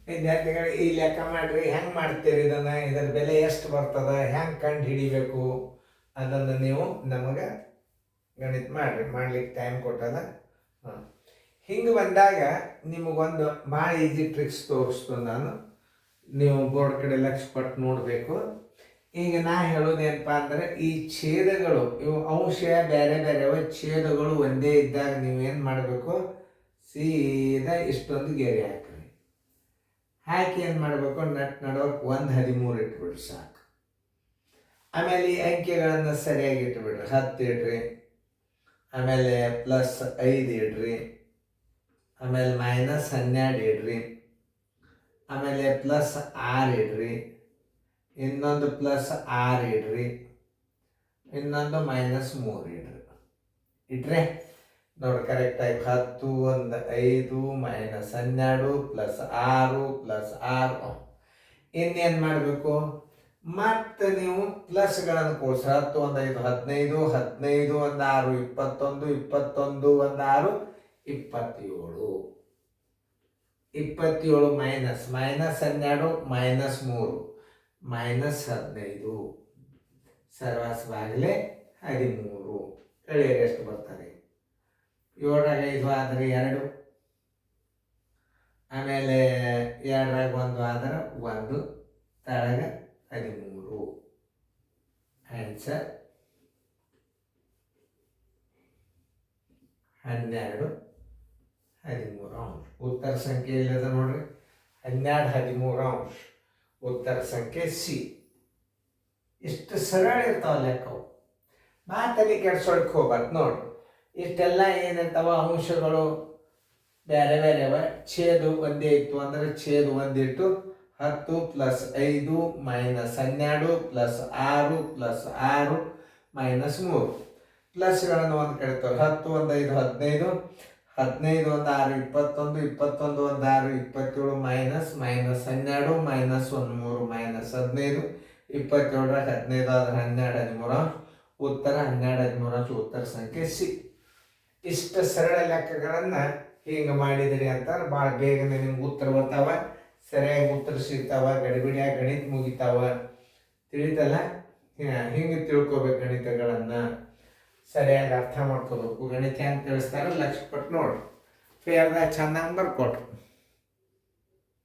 ವಿದ್ಯಾರ್ಥಿಗಳು ಈ ಲೆಕ್ಕ ಮಾಡಿರಿ, ಹೆಂಗೆ ಮಾಡ್ತೀರಿ ಇದನ್ನು, ಇದರ ಬೆಲೆ ಎಷ್ಟು ಬರ್ತದೆ, ಹೆಂಗೆ ಕಂಡು ಹಿಡಿಬೇಕು ಅದನ್ನು ನೀವು ನಮಗೆ ಗಣಿತ ಮಾಡಿರಿ. ಮಾಡ್ಲಿಕ್ಕೆ ಟೈಮ್ ಕೊಟ್ಟದ. ಹಾಂ, ಹಿಂಗೆ ಬಂದಾಗ ನಿಮಗೊಂದು ಭಾಳ ಈಜಿ ಟ್ರಿಕ್ಸ್ ತೋರಿಸ್ತು ನಾನು. ನೀವು ಬೋರ್ಡ್ ಕಡೆ ಲಕ್ಷ ಪಟ್ಟು ನೋಡಬೇಕು. ಈಗ ನಾ ಹೇಳೋದೇನಪ್ಪ ಅಂದರೆ, ಈ ಛೇದಗಳು ಇವು ಅಂಶ ಬೇರೆ ಬೇರೆವ, ಛೇದಗಳು ಒಂದೇ ಇದ್ದಾಗ ನೀವೇನು ಮಾಡಬೇಕು, ಸೀದಾ ಇಷ್ಟೊಂದು ಗೆರೆ ಹಾಕ್ರಿ. ಹಾಕಿ ಏನು ಮಾಡಬೇಕು, ನಡೋಕೆ 1/13 ಇಟ್ಬಿಡ್ರಿ ಸಾಕು. ಆಮೇಲೆ ಈ ಅಂಕೆಗಳನ್ನು ಸರಿಯಾಗಿ ಇಟ್ಬಿಡ್ರಿ. 10 ಇಡ್ರಿ, ಆಮೇಲೆ +5 ಇಡ್ರಿ, ಆಮೇಲೆ -12 ಇಡ್ರಿ, ಆಮೇಲೆ +6 ಇಡ್ರಿ, ಇನ್ನೊಂದು +6 ಇಡ್ರಿ, ಇನ್ನೊಂದು -3 ಇಡ್ರಿ. ಇಟ್ರೆ ನೋಡಿ ಕರೆಕ್ಟಾಗಿ 10 1 5 -12 +6 +6. ಇನ್ನೇನು ಮಾಡಬೇಕು, ಮತ್ತು ನೀವು ಪ್ಲಸ್ಗಳನ್ನು ಕೂಡಿಸಿ 10 1 5 15, 15 1 6 21, 21 1 6 27, 27 -12 -3 -15 ಸರ್ವಾಸವಾಗಲೇ 13. ಕಳೆಯರು ಎಷ್ಟು ಬರ್ತಾರೆ? 7ರಾಗ 5 ಆದರೆ 2, ಆಮೇಲೆ 2ರಾಗ 1 ಆದರೆ 1, ತಳಗ 13. ಆನ್ಸರ್ 12 13. ಉತ್ತರ ಸಂಖ್ಯೆ ಇಲ್ಲದ ನೋಡ್ರಿ, 12 13. ಉತ್ತರ ಸಂಖ್ಯೆ ಸಿ. ಇಷ್ಟು ಸರಳ ಇರ್ತಾವ ಲೆಕ್ಕವು, ಮಾತಲ್ಲಿ ಕೆಡ್ಸೋಳಕ್ಕೆ ಹೋಗ್ಬಾರ್ದು. ನೋಡ್ರಿ ಇಷ್ಟೆಲ್ಲ ಏನಿರ್ತಾವ ಅಂಶಗಳು ಬೇರೆ ಬೇರೆ ಅವ. ಛೇದ ಒಂದೇ ಇತ್ತು ಅಂದರೆ ಛೇದ ಒಂದಿಟ್ಟು 10 +5 -12 +6 +6 -3. ಪ್ಲಸ್ಗಳನ್ನು ಒಂದು ಕಡೆ ಇರ್ತಾವೆ. 10 1 5 15, 15 1 6 21, 21 1 6 27 -12 -13 -15, 27 15 ಆದರೆ 12 13. ಉತ್ತರ 12 13. ಉತ್ತರ ಸಂಖ್ಯೆ ಸಿ. ಇಷ್ಟು ಸರಳ ಲೆಕ್ಕಗಳನ್ನು ಹಿಂಗೆ ಮಾಡಿದಿರಿ ಅಂತಂದ್ರೆ ಭಾಳ ಬೇಗನೆ ನಿಮ್ಗೆ ಉತ್ತರ ಬರ್ತಾವ, ಸರಿಯಾಗಿ ಉತ್ತರ ಸಿಗ್ತಾವ, ಗಡಿಬಿಡಿಯಾಗಿ ಗಣಿತ ಮುಗಿತಾವ. ತಿಳಿತಲ್ಲ? ಹಿಂಗೆ ತಿಳ್ಕೊಬೇಕು, ಗಣಿತಗಳನ್ನು ಸರಿಯಾಗಿ ಅರ್ಥ ಮಾಡ್ಕೋಬೇಕು. ಗಣಿತ ಹೆಂಗೆ ತಿಳಿಸ್ತಾರೆ ಲಕ್ಷ ಪಟ್ಟು ನೋಡ್ರಿ. ಫೇರ್ದಾಗ ಚೆನ್ನಾಗಿ ಬರ್ಕೊಟ್ರು.